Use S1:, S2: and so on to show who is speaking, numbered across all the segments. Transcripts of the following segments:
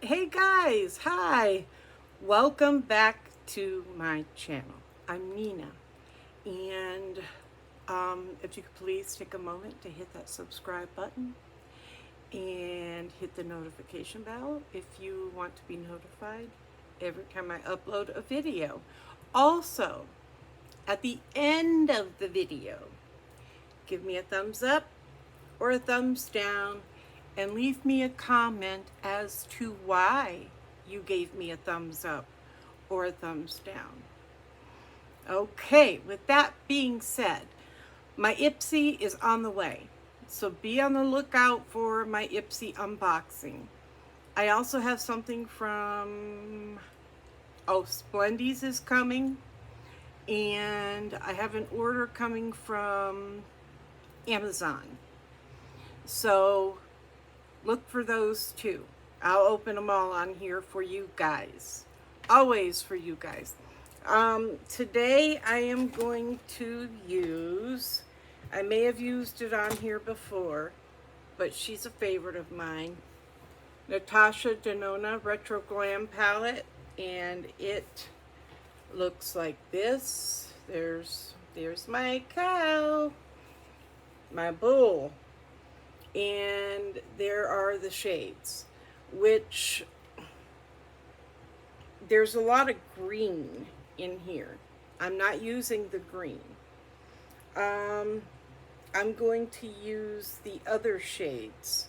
S1: Hey guys, hi. Welcome back to my channel. I'm Nina. And if you could please take a moment to hit that subscribe button and hit the notification bell if you want to be notified every time I upload a video. Also, at the end of the video, give me a thumbs up or a thumbs down and leave me a comment as to why you gave me a thumbs up or a thumbs down. Okay, with that being said, my Ipsy is on the way. So be on the lookout for my Ipsy unboxing. I also have something from, Splendies is coming. And I have an order coming from Amazon. So look for those too. I'll open them all on here for you guys. Always for you guys. Today I am going to use, I may have used it on here before, but she's a favorite of mine, NATASHA Denona Retro Glam palette, and it looks like this. There's my cow, my bull, and there are the shades, which there's a lot of green in here. I'm not using the green. I'm going to use the other shades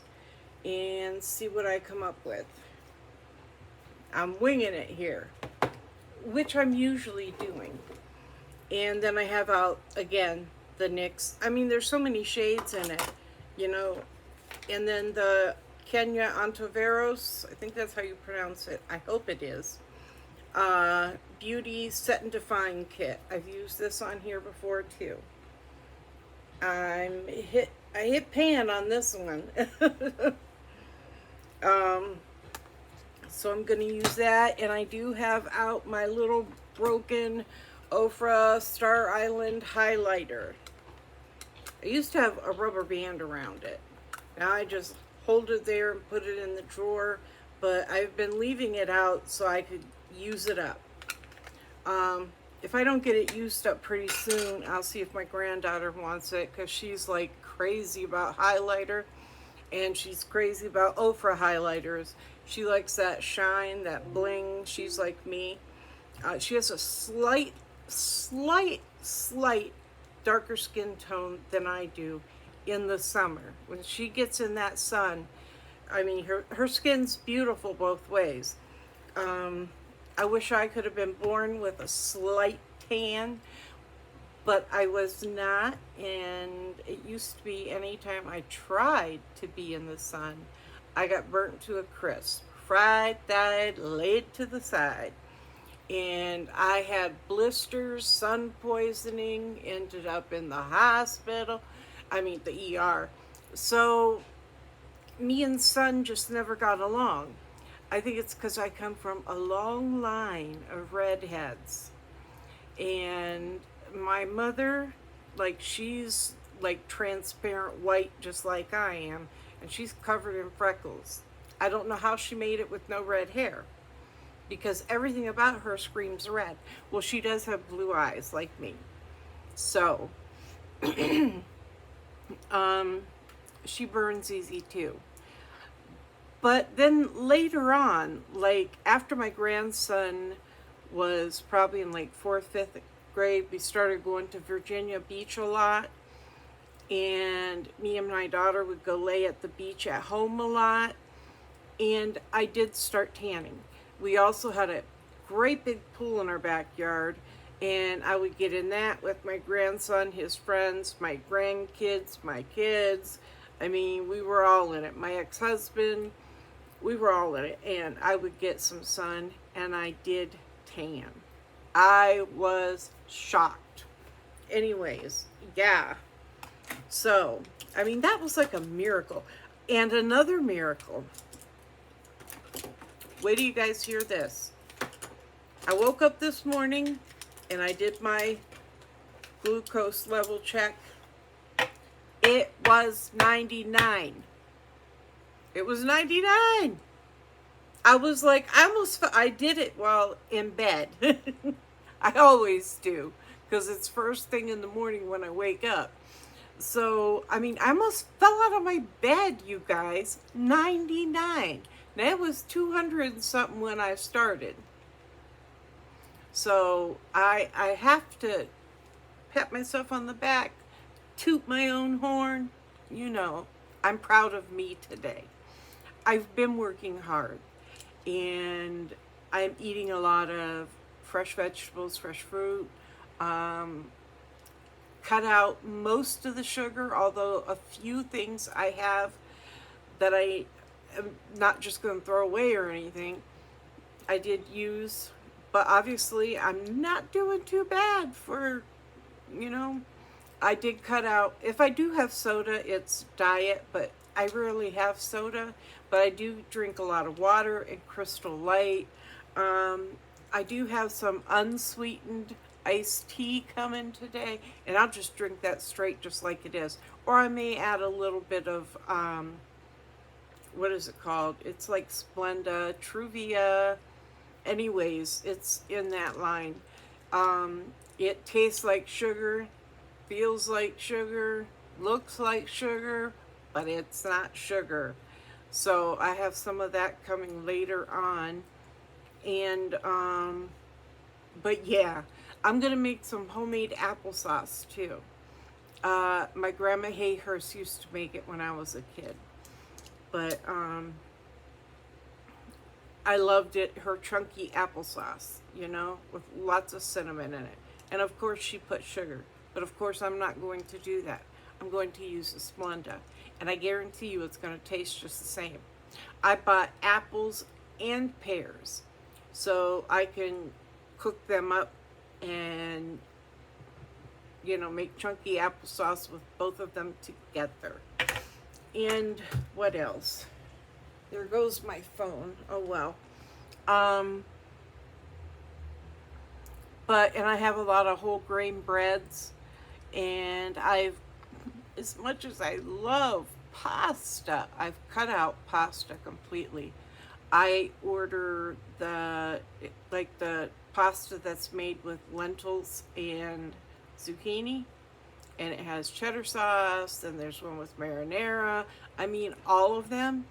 S1: and see what I come up with. I'm winging it here, which I'm usually doing. And then I have out, again, the NYX. I mean, there's so many shades in it, you know. And then the Kenya Ontiveros, I think that's how you pronounce it. I hope it is. Beauty Set and Define Kit. I've used this on here before too. I hit pan on this one. So I'm going to use that, and I do have out my little broken Ofra Star Island highlighter. I used to have a rubber band around it. Now I just hold it there and put it in the drawer, but I've been leaving it out so I could use it up. If I don't get it used up pretty soon, I'll see if my granddaughter wants it, because she's like crazy about highlighter, and she's crazy about Ofra highlighters. She likes that shine, that bling. She's like me. She has a slight darker skin tone than I do in the summer. When she gets in that sun, I mean, her skin's beautiful both ways. I wish I could have been born with a slight tan, but I was not, and it used to be anytime I tried to be in the sun, I got burnt to a crisp. Fried, dyed, laid to the side. And I had blisters, sun poisoning, ended up in the hospital. I mean, the ER. So me and sun just never got along. I think it's because I come from a long line of redheads. And my mother, like, she's like transparent white just like I am, and she's covered in freckles. I don't know how she made it with no red hair, because everything about her screams red. Well, she does have blue eyes like me. So she burns easy too. But then later on, like after my grandson was probably in like 4th, 5th grade, we started going to Virginia Beach a lot. And me and my daughter would go lay at the beach at home a lot. And I did start tanning. We also had a great big pool in our backyard. And I would get in that with my grandson, his friends, my grandkids, my kids. I mean, we were all in it. My ex-husband, we were all in it. And I would get some sun, and I did tan. I was shocked. Anyways, yeah. So, I mean, that was like a miracle. And another miracle. Wait till you guys hear this. I woke up this morning and I did my glucose level check. It was 99. It was 99. I was like, I did it while in bed. I always do, because it's first thing in the morning when I wake up. So, I mean, I almost fell out of my bed, you guys. 99. That was 200 and something when I started. So, I have to pat myself on the back, toot my own horn. You know, I'm proud of me today. I've been working hard, and I'm eating a lot of fresh vegetables, fresh fruit, cut out most of the sugar, although a few things I have that I am not just going to throw away or anything, I did use, but obviously I'm not doing too bad for, you know, I did cut out, if I do have soda, it's diet, but I rarely have soda, but I do drink a lot of water and Crystal Light. I do have some unsweetened iced tea coming today, and I'll just drink that straight just like it is. Or I may add a little bit of, what is it called? It's like Splenda, Truvia. Anyways, it's in that line. It tastes like sugar, feels like sugar, looks like sugar, but it's not sugar. So I have some of that coming later on. And, but yeah, I'm going to make some homemade applesauce too. My grandma Hayhurst used to make it when I was a kid. But, I loved it, her chunky applesauce, you know, with lots of cinnamon in it. And of course she put sugar. But of course I'm not going to do that. I'm going to use the Splenda. And I guarantee you it's going to taste just the same. I bought apples and pears, so I can cook them up and, you know, make chunky applesauce with both of them together. And what else? There goes my phone. Oh well. And I have a lot of whole grain breads, and as much as I love pasta, I've cut out pasta completely. I order the pasta that's made with lentils and zucchini, and it has cheddar sauce, and there's one with marinara. I mean, all of them,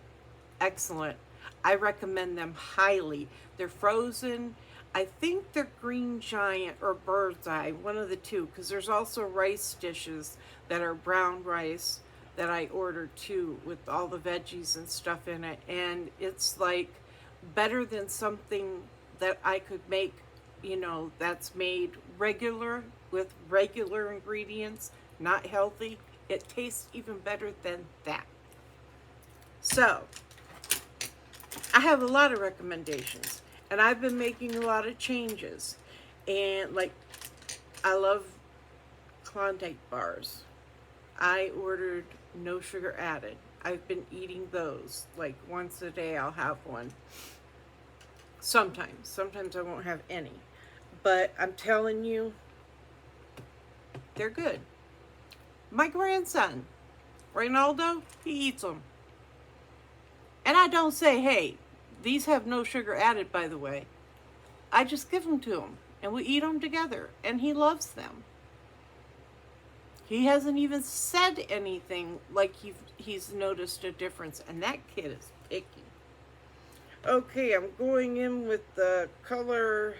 S1: excellent. I recommend them highly. They're frozen. I think they're Green Giant or Bird's Eye, one of the two, because there's also rice dishes that are brown rice that I ordered too, with all the veggies and stuff in it. And it's like better than something that I could make, you know, that's made regular with regular ingredients, not healthy. It tastes even better than that. So, I have a lot of recommendations, and I've been making a lot of changes. And like, I love Klondike bars. I ordered no sugar added. I've been eating those. Like once a day I'll have one. Sometimes I won't have any. But I'm telling you, they're good. My grandson, Reynaldo, he eats them. And I don't say, hey, these have no sugar added, by the way. I just give them to him, and we eat them together, and he loves them. He hasn't even said anything like he's noticed a difference, and that kid is picky. Okay, I'm going in with the color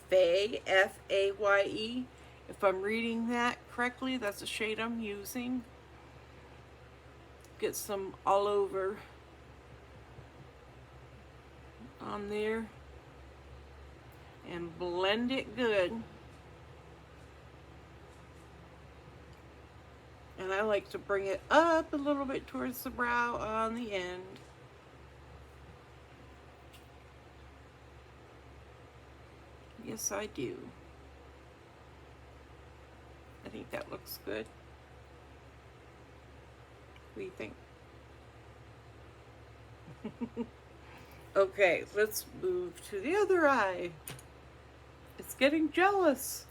S1: Faye, F-A-Y-E. If I'm reading that correctly, that's the shade I'm using. Get some all over on there and blend it good. And I like to bring it up a little bit towards the brow on the end. Yes, I do. I think that looks good. What do you think? Okay, let's move to the other eye. It's getting jealous.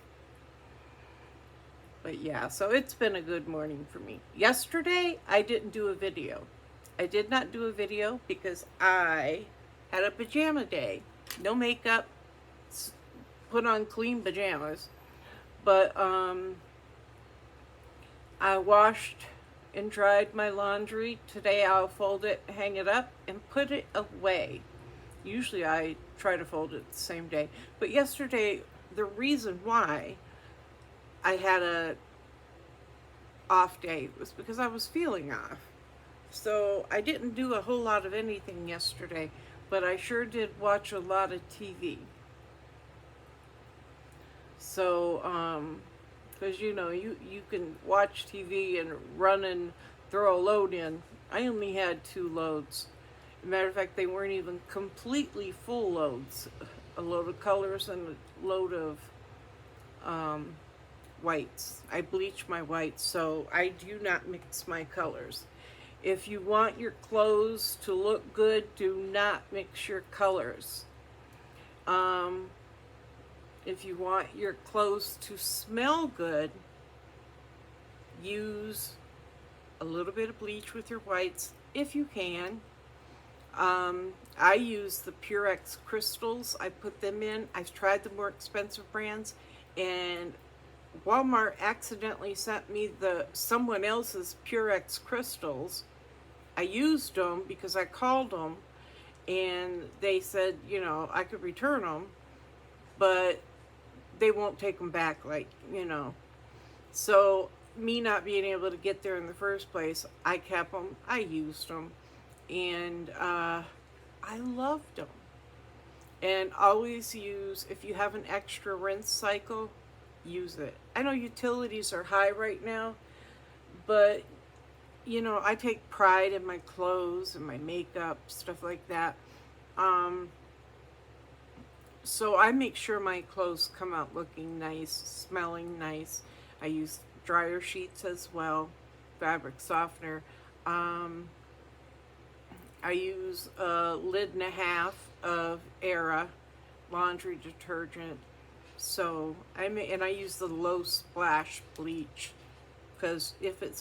S1: But yeah, so it's been a good morning for me. Yesterday, I didn't do a video. I did not do a video because I had a pajama day. No makeup, put on clean pajamas. But I washed and dried my laundry. Today I'll fold it, hang it up, and put it away. Usually I try to fold it the same day. But yesterday, the reason why I had a off day was because I was feeling off. So I didn't do a whole lot of anything yesterday, but I sure did watch a lot of TV. So, because you know, you can watch TV and run and throw a load in. I only had 2 loads. Matter of fact, they weren't even completely full loads. A load of colors and a load of whites. I bleach my whites, so I do not mix my colors. If you want your clothes to look good, do not mix your colors. If you want your clothes to smell good, use a little bit of bleach with your whites if you can. I use the Purex crystals. I put them in. I've tried the more expensive brands, and Walmart accidentally sent me someone else's Purex crystals. I used them because I called them, and they said, you know, I could return them, but they won't take them back, like, you know. So me not being able to get there in the first place, I kept them. I used them. And I loved them. And always use, if you have an extra rinse cycle, use it. I know utilities are high right now, but you know, I take pride in my clothes and my makeup, stuff like that. So I make sure my clothes come out looking nice, smelling nice. I use dryer sheets as well, fabric softener. I use a lid and a half of Era laundry detergent. So I use the low splash bleach, because if it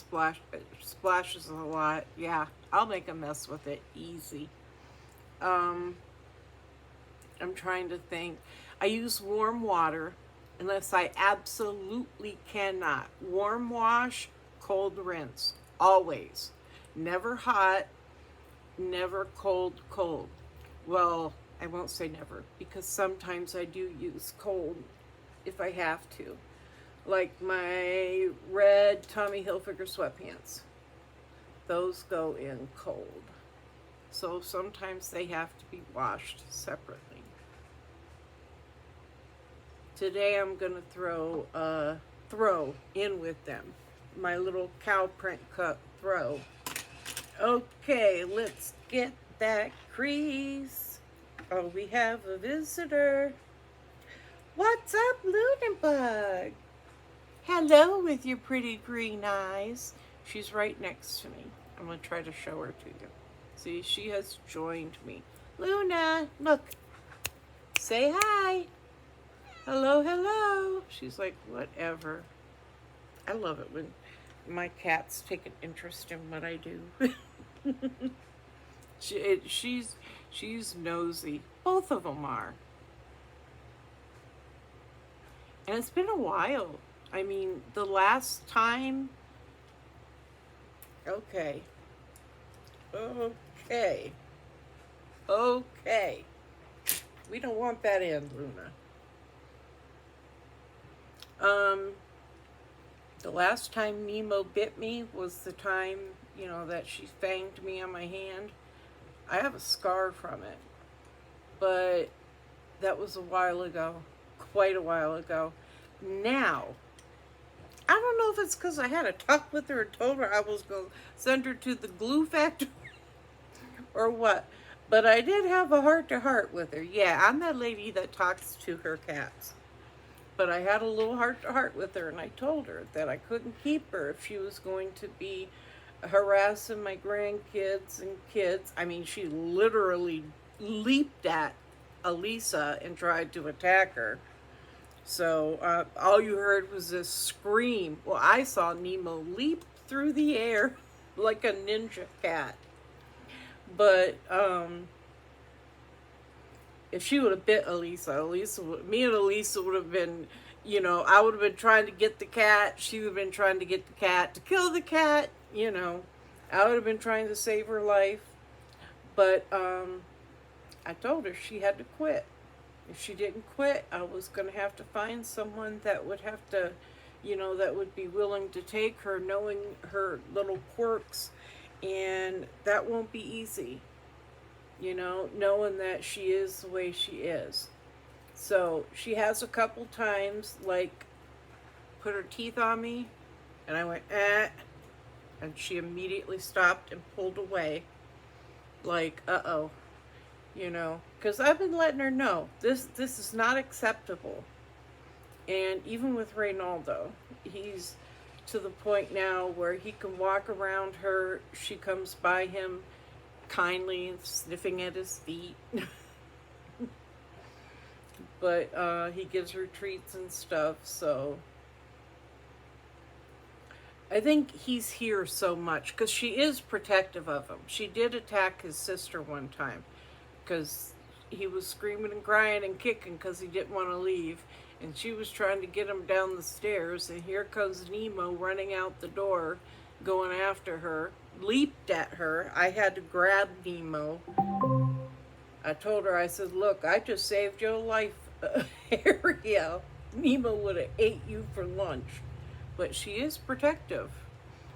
S1: splashes a lot, yeah, I'll make a mess with it easy. I'm trying to think. I use warm water unless I absolutely cannot. Warm wash, cold rinse, always. Never hot, never cold. Well, I won't say never, because sometimes I do use cold if I have to. Like my red Tommy Hilfiger sweatpants. Those go in cold. So sometimes they have to be washed separately. Today I'm going to throw in with them. My little cow print cut throw. Okay, let's get that crease. Oh, we have a visitor. What's up, Lunabug? Hello with your pretty green eyes. She's right next to me. I'm going to try to show her to you. See, she has joined me. Luna, look. Say hi. Hello, hello. She's like, whatever. I love it when my cats take an interest in what I do. She's nosy. Both of them are. And it's been a while. I mean, the last time... Okay. We don't want that in, Luna. The last time Nemo bit me was the time, you know, that she fanged me on my hand. I have a scar from it, but that was a while ago, quite a while ago. Now, I don't know if it's because I had a talk with her and told her I was going to send her to the glue factory or what, but I did have a heart-to-heart with her. Yeah, I'm that lady that talks to her cats. But I had a little heart-to-heart with her, and I told her that I couldn't keep her if she was going to be harassing my grandkids and kids. I mean, she literally leaped at Elisa and tried to attack her. So all you heard was this scream. Well, I saw Nemo leap through the air like a ninja cat. But if she would have bit me and Elisa would have been, I would have been trying to get the cat. She would have been trying to get the cat to kill the cat. I would have been trying to save her life. But I told her she had to quit. If she didn't quit, I was going to have to find someone that would have to, that would be willing to take her, knowing her little quirks. And that won't be easy, knowing that she is the way she is. So she has a couple times, like, put her teeth on me, and I went, eh, and she immediately stopped and pulled away, like, uh-oh, because I've been letting her know, this is not acceptable. And even with Reynaldo, he's to the point now where he can walk around her. She comes by him kindly, sniffing at his feet. But he gives her treats and stuff, so I think he's here so much because she is protective of him. She did attack his sister one time because he was screaming and crying and kicking because he didn't want to leave. And she was trying to get him down the stairs, and here comes Nemo running out the door, going after her, leaped at her. I had to grab Nemo. I told her, I said, look, I just saved your life, Ariel. Nemo would have ate you for lunch. But she is protective.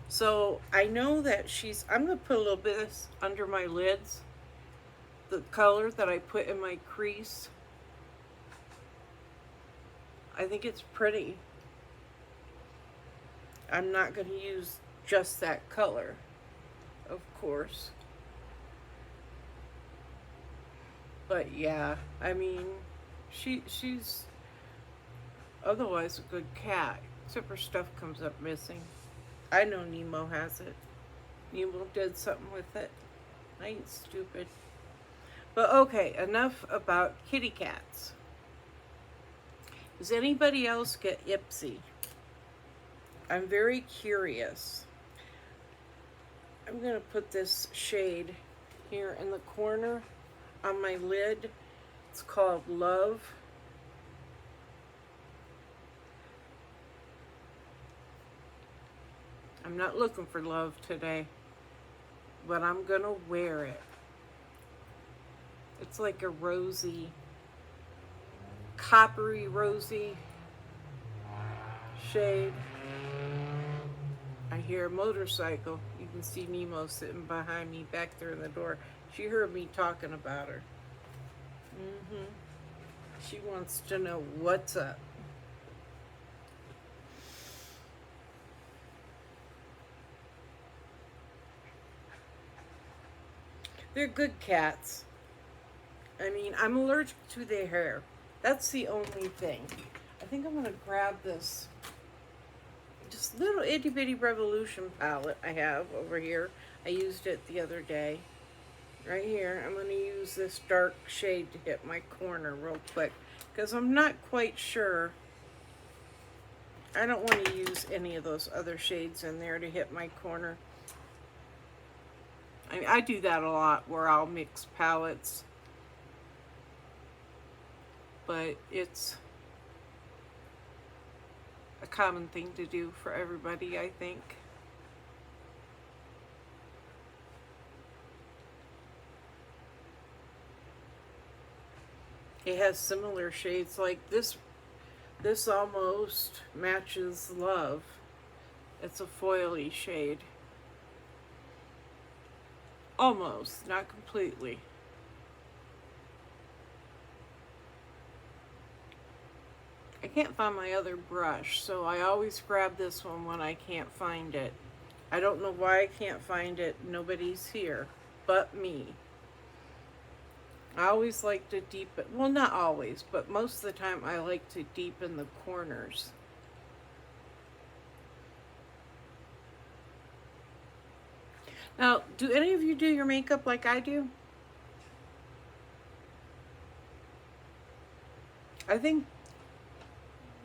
S1: So I know that I'm going to put a little bit of this under my lids, the color that I put in my crease. I think it's pretty. I'm not going to use just that color, of course. But yeah, I mean, she's otherwise a good cat, except her stuff comes up missing. I know Nemo has it. Nemo did something with it. I ain't stupid. But okay, enough about kitty cats. Does anybody else get Ipsy? I'm very curious. I'm going to put this shade here in the corner on my lid. It's called Love. I'm not looking for love today, but I'm going to wear it. It's like a rosy, coppery rosy shade. I hear a motorcycle. You can see Nemo sitting behind me back there in the door. She heard me talking about her. She wants to know what's up. They're good cats. I mean, I'm allergic to their hair. That's the only thing. I think I'm going to grab this just little itty bitty Revolution palette I have over here. I used it the other day. Right here, I'm going to use this dark shade to hit my corner real quick because I'm not quite sure. I don't want to use any of those other shades in there to hit my corner. I do that a lot where I'll mix palettes, but it's a common thing to do for everybody, I think. It has similar shades like this. This almost matches Love. It's a foily shade. Almost, not completely. I can't find my other brush, so I always grab this one when I can't find it. I don't know why I can't find it. Nobody's here but me. I always like to deepen, well, not always, but most of the time I like to deepen the corners. Now, do any of you do your makeup like I do? I think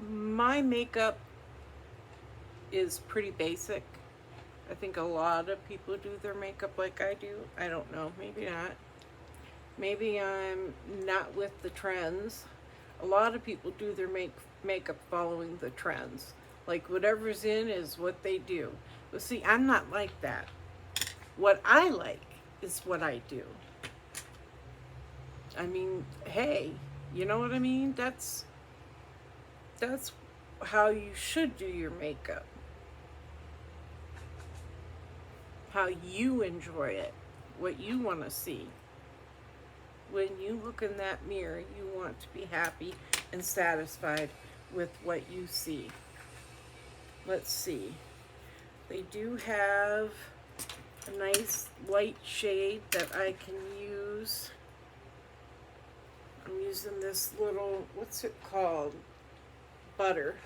S1: my makeup is pretty basic. I think a lot of people do their makeup like I do. I don't know, maybe not. Maybe I'm not with the trends. A lot of people do their makeup following the trends. Like whatever's in is what they do. But see, I'm not like that. What I like is what I do. I mean, hey, you know what I mean? That's how you should do your makeup. How you enjoy it. What you want to see. When you look in that mirror, you want to be happy and satisfied with what you see. Let's see. They do have a nice light shade that I can use. I'm using this little, what's it called? Butter.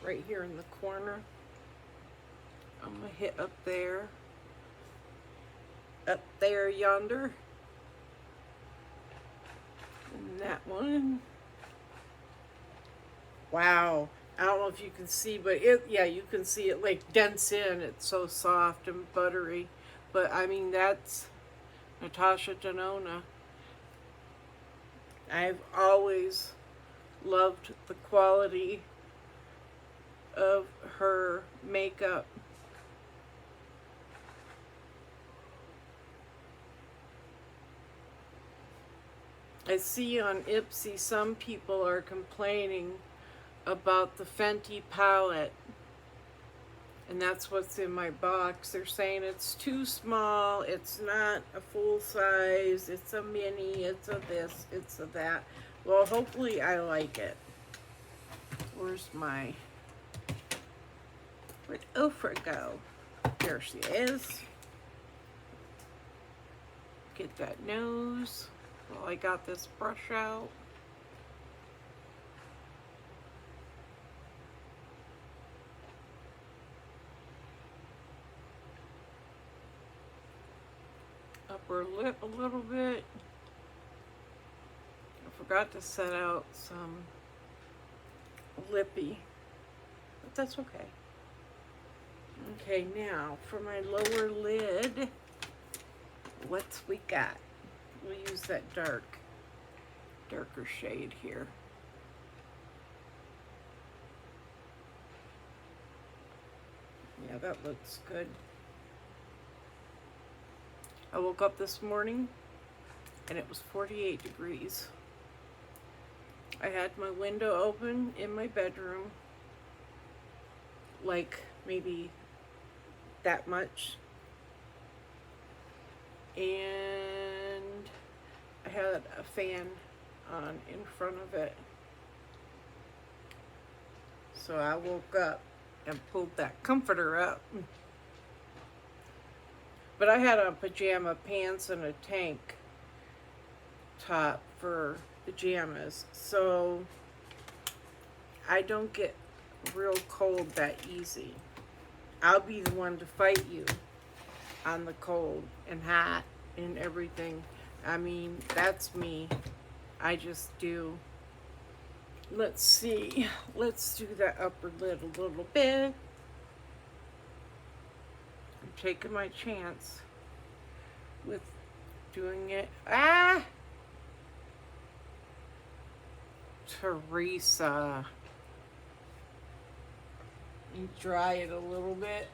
S1: Right here in the corner. I'm going to hit up there. Up there yonder. And that one. Wow. I don't know if you can see, but yeah, you can see it like dents in. It's so soft and buttery. But I mean, that's NATASHA DENONA. I've always loved the quality of her makeup. I see on Ipsy some people are complaining about the Fenty palette, and that's what's in my box. They're saying it's too small, it's not a full size, it's a mini, it's a this, it's a that. Well, hopefully I like it. Where'd Ofra go? There she is. Get that nose. Well, I got this brush out. Upper lip a little bit. I forgot to set out some lippy, but that's okay. Okay, now for my lower lid, what's we got? We'll use that darker shade here. Yeah, that looks good. I woke up this morning and it was 48 degrees. I had my window open in my bedroom, like maybe that much. And I had a fan on in front of it. So I woke up and pulled that comforter up. But I had on pajama pants and a tank top for pajamas, so I don't get real cold that easy. I'll be the one to fight you on the cold and hot and everything. I mean, that's me. I just do. Let's see. Let's do that upper lid a little bit. I'm taking my chance with doing it. Ah! Teresa. You dry it a little bit.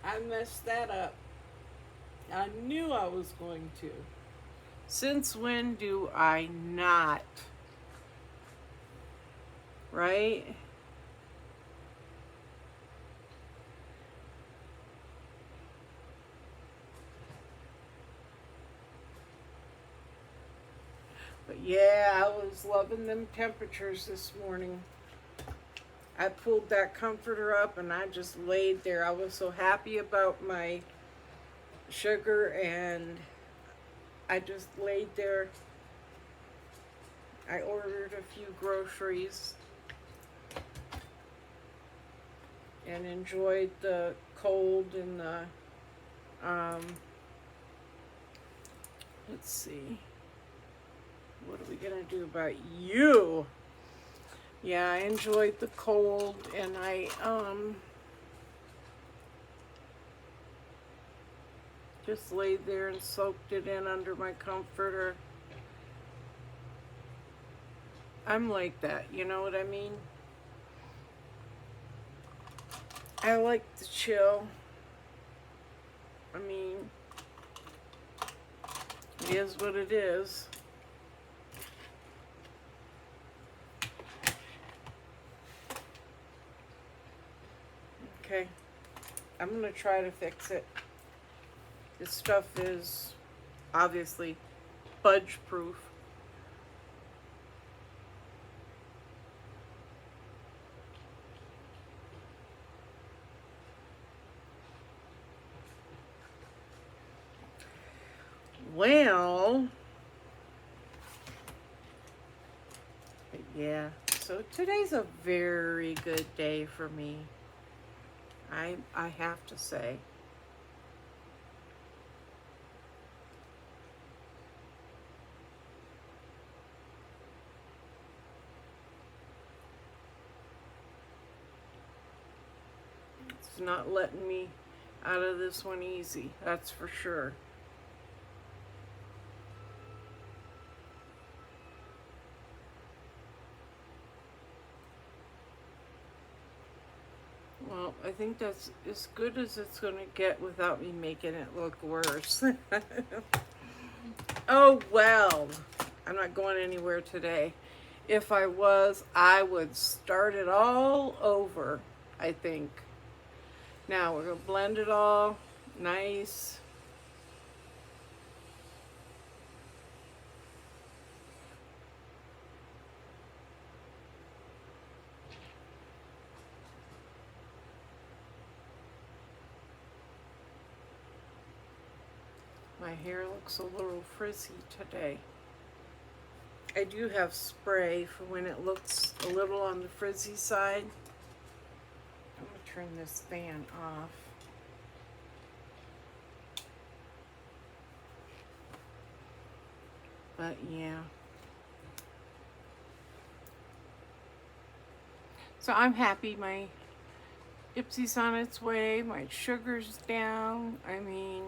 S1: I messed that up. I knew I was going to. Since when do I not? Right? But yeah, I was loving them temperatures this morning. I pulled that comforter up and I just laid there. I was so happy about my sugar and I just laid there. I ordered a few groceries and enjoyed the cold and the, let's see. What are we gonna do about you? Yeah, I enjoyed the cold and I Just laid there and soaked it in under my comforter. I'm like that, you know what I mean? I like to chill. I mean, it is what it is. Okay, I'm gonna try to fix it. This stuff is obviously budge proof. Well, yeah, so today's a very good day for me. I have to say. It's not letting me out of this one easy, that's for sure. Well, I think that's as good as it's going to get without me making it look worse. Oh, well, I'm not going anywhere today. If I was, I would start it all over, I think. Now, we're going to blend it all nice. My hair looks a little frizzy today. I do have spray for when it looks a little on the frizzy side. I'm going to turn this fan off. But yeah. So I'm happy my Ipsy's on its way, my sugar's down. I mean,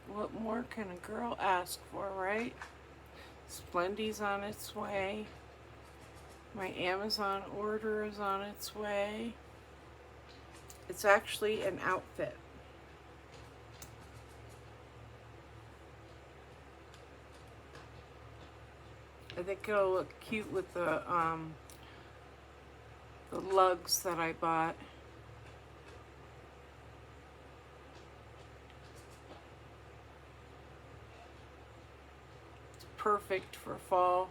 S1: what more can a girl ask for, right? Splendy's on its way. My Amazon order is on its way. It's actually an outfit. I think it'll look cute with the lugs that I bought. It's perfect for fall.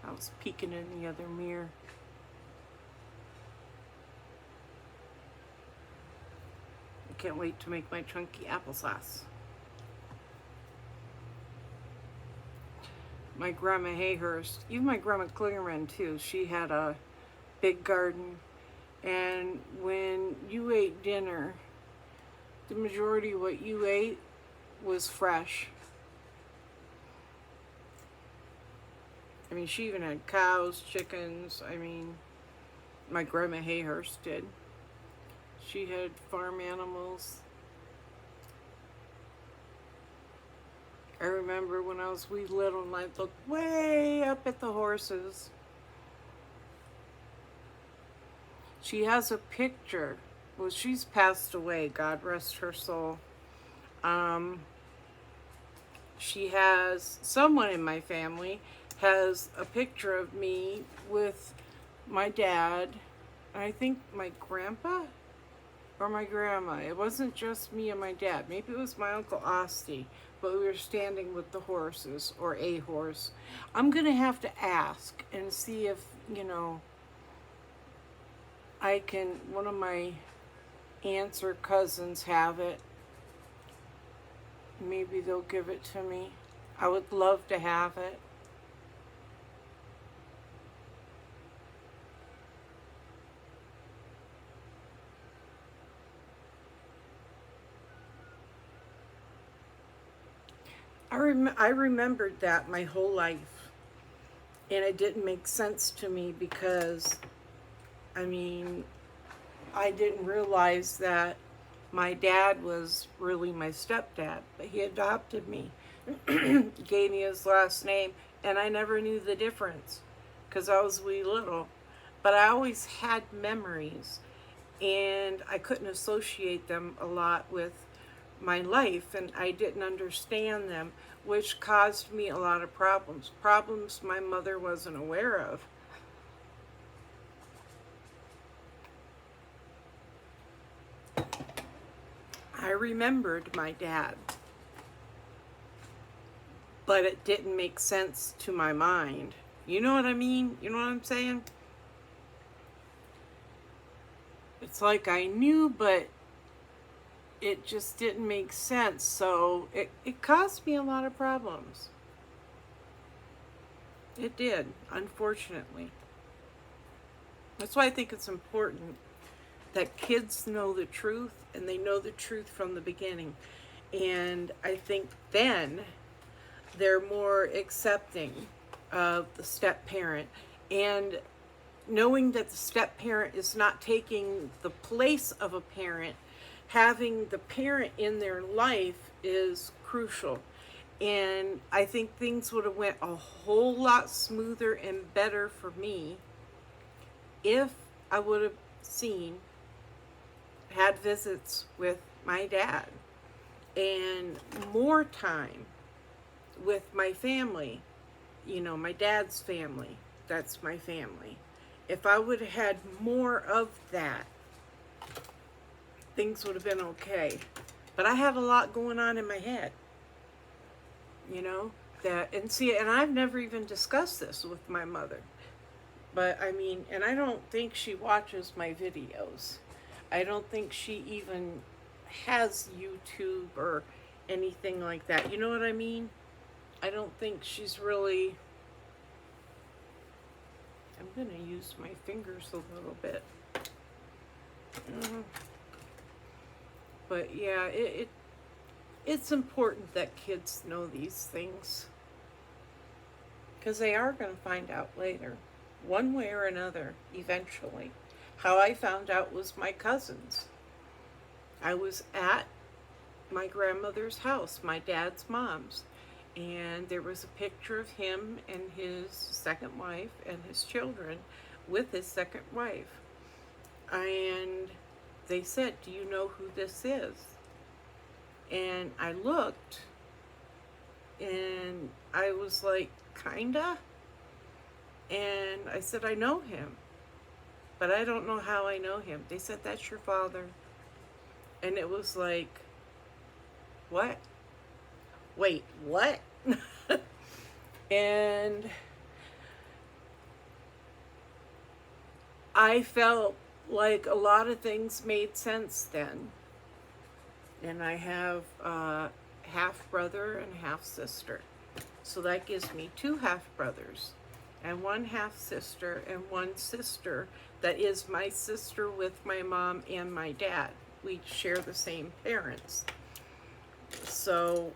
S1: I was peeking in the other mirror. I can't wait to make my chunky applesauce. My grandma Hayhurst, even my grandma Klingerman too, she had a big garden, and when you ate dinner, the majority of what you ate was fresh. I mean, she even had cows, chickens. I mean, my grandma Hayhurst did. She had farm animals. I remember when I was wee little and I'd look way up at the horses. She has a picture. Well, she's passed away, God rest her soul. She has, someone in my family has a picture of me with my dad, and I think my grandpa. or my grandma. It wasn't just me and my dad. Maybe it was my Uncle Osty, but we were standing with the horses, or a horse. I'm going to have to ask and see if, I can, one of my aunts or cousins have it. Maybe they'll give it to me. I would love to have it. I remembered that my whole life, and it didn't make sense to me because, I mean, I didn't realize that my dad was really my stepdad, but he adopted me, gave me his last name, and I never knew the difference because I was wee little. But I always had memories, and I couldn't associate them a lot with my life, and I didn't understand them, which caused me a lot of problems. Problems my mother wasn't aware of. I remembered my dad, but it didn't make sense to my mind. You know what I mean? You know what I'm saying? It's like I knew, but it just didn't make sense. So it caused me a lot of problems. It did, unfortunately. That's why I think it's important that kids know the truth, and they know the truth from the beginning. And I think then they're more accepting of the step parent, and knowing that the step parent is not taking the place of a parent. Having the parent in their life is crucial, and I think things would have went a whole lot smoother and better for me if I would have had visits with my dad, and more time with my family, my dad's family. That's my family. If I would have had more of that, things would have been okay. But I have a lot going on in my head, and I've never even discussed this with my mother. But I mean, and I don't think she watches my videos. I don't think she even has YouTube or anything like that. You know what I mean? I don't think she's really... I'm going to use my fingers a little bit. But yeah, it's important that kids know these things, because they are going to find out later, one way or another, eventually. How I found out was my cousins. I was at my grandmother's house, my dad's mom's, and there was a picture of him and his second wife and his children with his second wife. And they said, "Do you know who this is?" And I looked, and I was like, kinda. And I said, "I know him, but I don't know how I know him." They said, "That's your father." And it was like, what? Wait, what? And I felt like a lot of things made sense then. And I have a half brother and half sister. So that gives me 2 half brothers and 1 half sister, and 1 sister that is my sister with my mom and my dad. We share the same parents. So,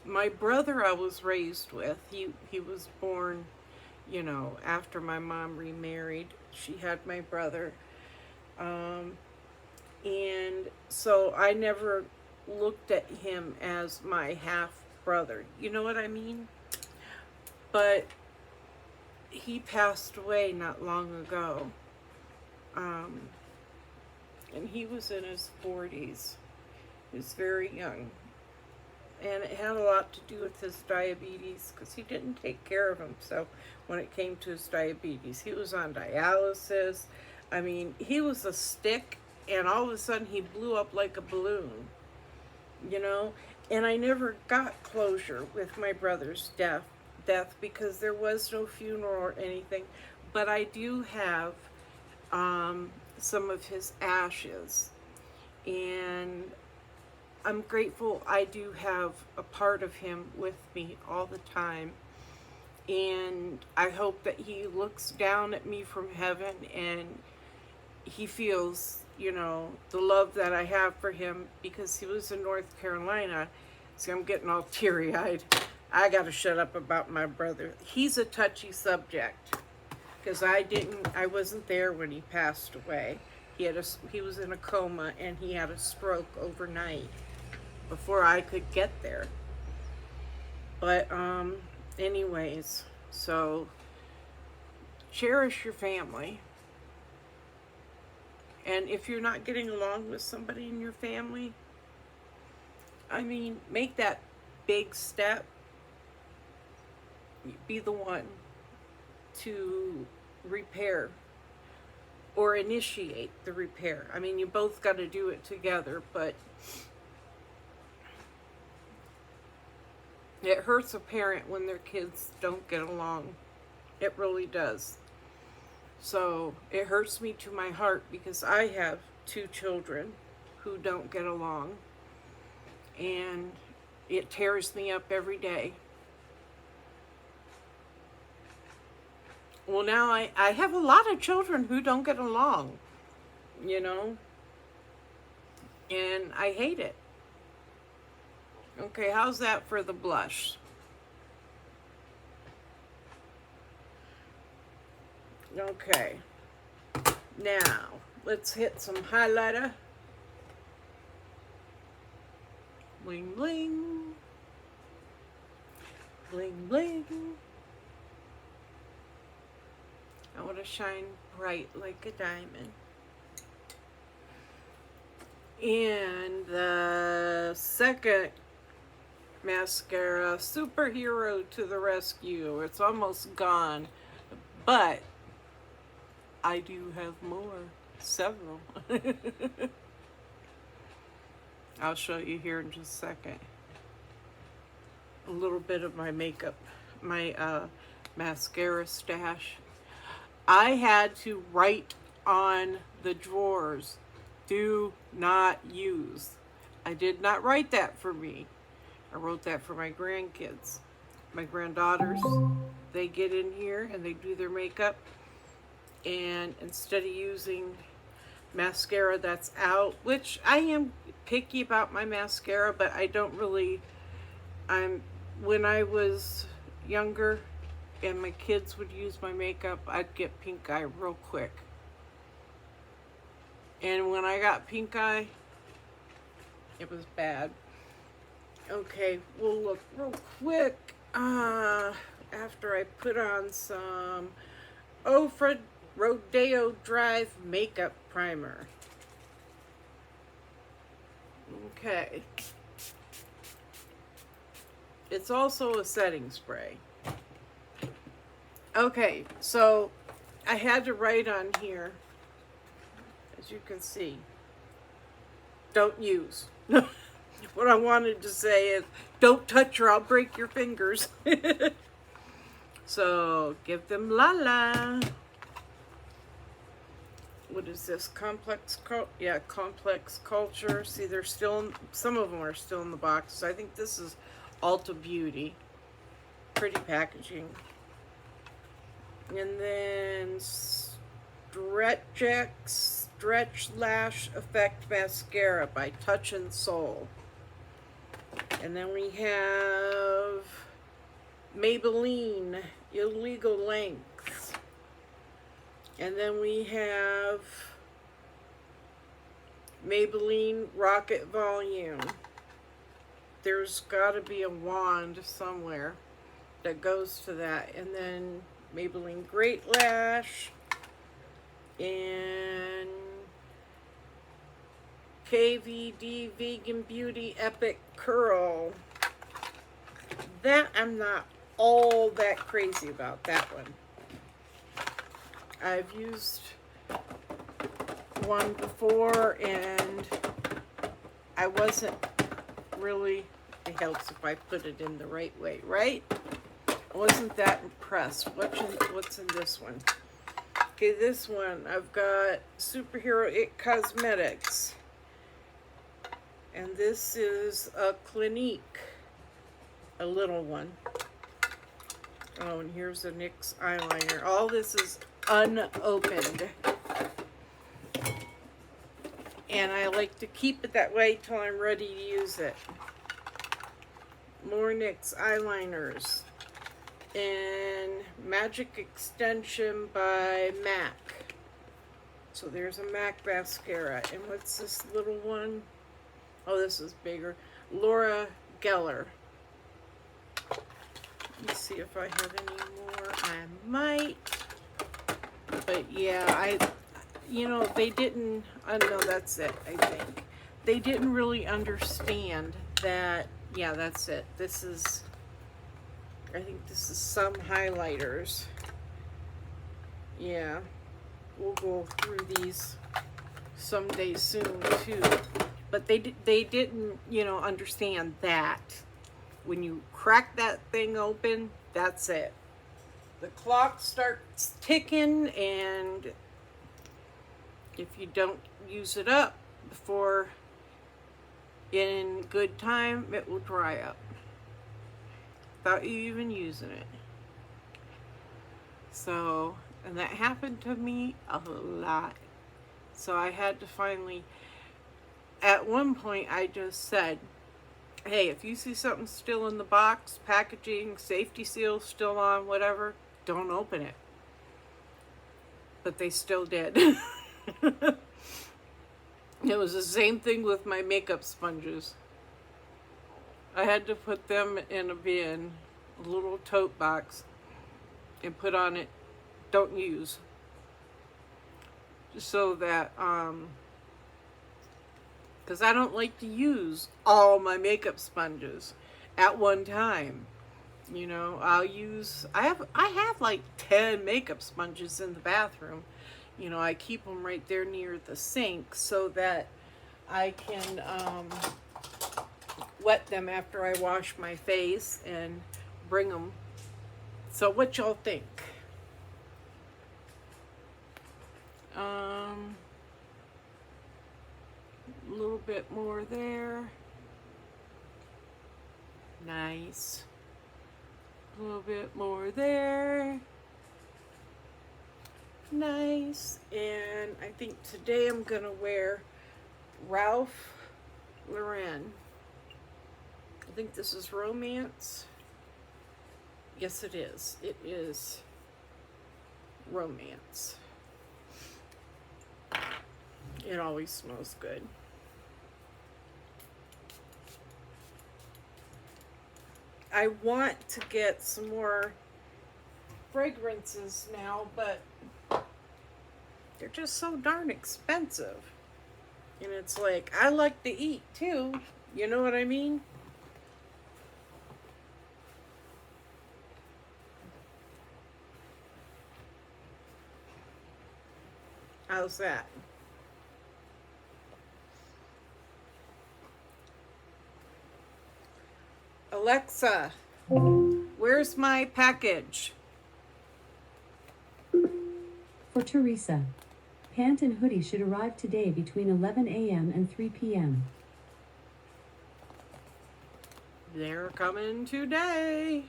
S1: my brother I was raised with, he was born, after my mom remarried. She had my brother. And so I never looked at him as my half brother. You know what I mean? But he passed away not long ago. And he was in his 40s. He was very young. And it had a lot to do with his diabetes, because he didn't take care of himself when it came to his diabetes. He was on dialysis. I mean, he was a stick, and all of a sudden he blew up like a balloon, you know? And I never got closure with my brother's death because there was no funeral or anything. But I do have some of his ashes, and I'm grateful I do have a part of him with me all the time. And I hope that he looks down at me from heaven and he feels, you know, the love that I have for him, because he was in North Carolina. See, I'm getting all teary-eyed. I gotta shut up about my brother. He's a touchy subject because I wasn't there when he passed away. He was in a coma and he had a stroke overnight before I could get there. But anyways, so cherish your family. And if you're not getting along with somebody in your family, I mean, make that big step. Be the one to repair or initiate the repair. I mean, you both got to do it together, but it hurts a parent when their kids don't get along. It really does. So it hurts me to my heart because I have 2 children who don't get along, and it tears me up every day. Well, now I have a lot of children who don't get along, you know, and I hate it. Okay, how's that for the blush? Okay, now let's hit some highlighter. Bling, bling. Bling, bling. I want to shine bright like a diamond. And the second mascara, Superhero to the Rescue. It's almost gone, but I do have more, several. I'll show you here in just a second. A little bit of my makeup, my mascara stash. I had to write on the drawers, do not use. I did not write that for me. I wrote that for my grandkids. My granddaughters, they get in here and they do their makeup, and instead of using mascara that's out, which I am picky about my mascara, but I don't really, when I was younger and my kids would use my makeup, I'd get pink eye real quick. And when I got pink eye, it was bad. Okay, we'll look real quick after I put on some Ofra Rodeo Drive Makeup Primer. Okay. It's also a setting spray. Okay, so I had to write on here, as you can see, don't use. What I wanted to say is, don't touch or I'll break your fingers. So, give them la-la. What is this? Complex Culture. See, they're still, some of them are still in the boxes. I think this is Ulta Beauty. Pretty packaging. And then Stretch Lash Effect Mascara by Touch and Soul. And then we have Maybelline Illegal Lengths. And then we have Maybelline Rocket Volume. There's got to be a wand somewhere that goes to that. And then Maybelline Great Lash and KVD Vegan Beauty Epic Curl. That I'm not all that crazy about that one. I've used one before and I wasn't really, it helps if I put it in the right way, right? I wasn't that impressed. What's in this one? Okay, this one, I've got Superhero It Cosmetics. And this is a Clinique, a little one. Oh, and here's a NYX eyeliner. All this is unopened. And I like to keep it that way till I'm ready to use it. More NYX eyeliners. And Magic Extension by MAC. So there's a MAC mascara. And what's this little one? Oh, this is bigger. Laura Geller. Let's see if I have any more. I might. But yeah, they didn't, I don't know, that's it, I think. They didn't really understand that, yeah, that's it. This is, I think this is some highlighters. Yeah, we'll go through these someday soon too. But they didn't, understand that when you crack that thing open, that's it. The clock starts ticking, and if you don't use it up before in good time, it will dry up without you even using it. So, and that happened to me a lot. So I had to finally, at one point I just said, hey, if you see something still in the box, packaging, safety seal still on, whatever, don't open it. But they still did. It was the same thing with my makeup sponges. I had to put them in a bin, a little tote box, and put on it, don't use. Just so that, because I don't like to use all my makeup sponges at one time. I'll use, I have like 10 makeup sponges in the bathroom. I keep them right there near the sink so that I can wet them after I wash my face and bring them. So what y'all think? A little bit more there. Nice. A little bit more there. Nice. And I think today I'm gonna wear Ralph Lauren. I think this is Romance. Yes, it is. It is Romance. It always smells good. I want to get some more fragrances now, but they're just so darn expensive. And it's like, I like to eat too. You know what I mean? How's that? Alexa, where's my package?
S2: For Teresa, pant and hoodie should arrive today between 11 a.m. and 3 p.m.
S1: They're coming today.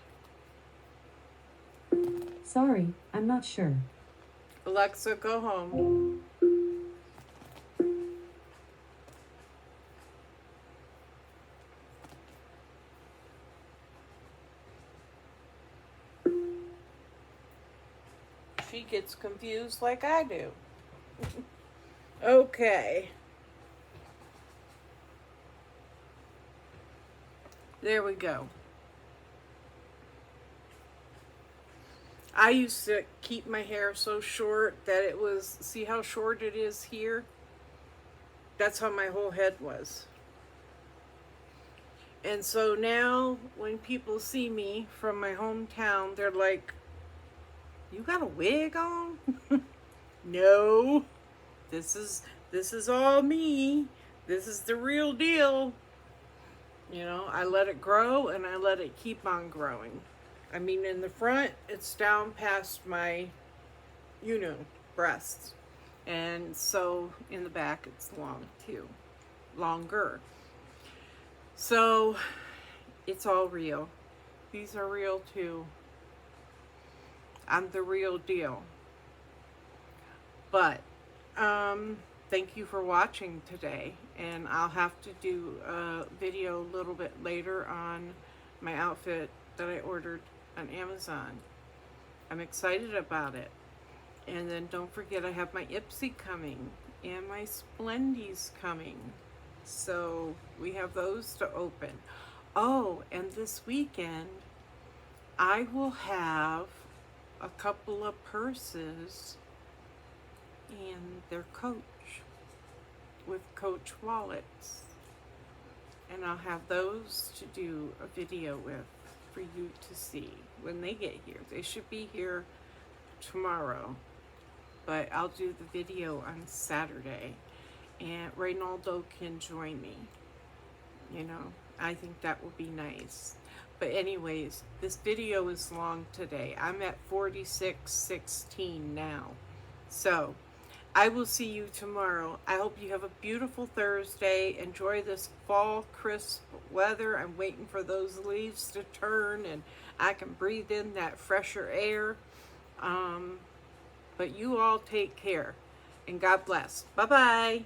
S2: Sorry, I'm not sure.
S1: Alexa, go home. She gets confused like I do. Okay. There we go. I used to keep my hair so short that it was, see how short it is here? That's how my whole head was. And so now when people see me from my hometown, they're like, you got a wig on? No, this is This is all me. This is the real deal. You know, I let it grow and I let it keep on growing. I mean, in the front, it's down past my, breasts. And so in the back, it's long too. Longer. So it's all real. These are real too. I'm the real deal. But thank you for watching today, and I'll have to do a video a little bit later on my outfit that I ordered on Amazon. I'm excited about it. And then don't forget, I have my Ipsy coming and my Splendies coming. So we have those to open. Oh, and this weekend I will have a couple of purses and their Coach, with Coach wallets. And I'll have those to do a video with for you to see when they get here. They should be here tomorrow, but I'll do the video on Saturday, and Reynaldo can join me. You know, I think that will be nice. But anyways, this video is long today. I'm at 46:16 now. So I will see you tomorrow. I hope you have a beautiful Thursday. Enjoy this fall crisp weather. I'm waiting for those leaves to turn and I can breathe in that fresher air. But you all take care and God bless. Bye-bye.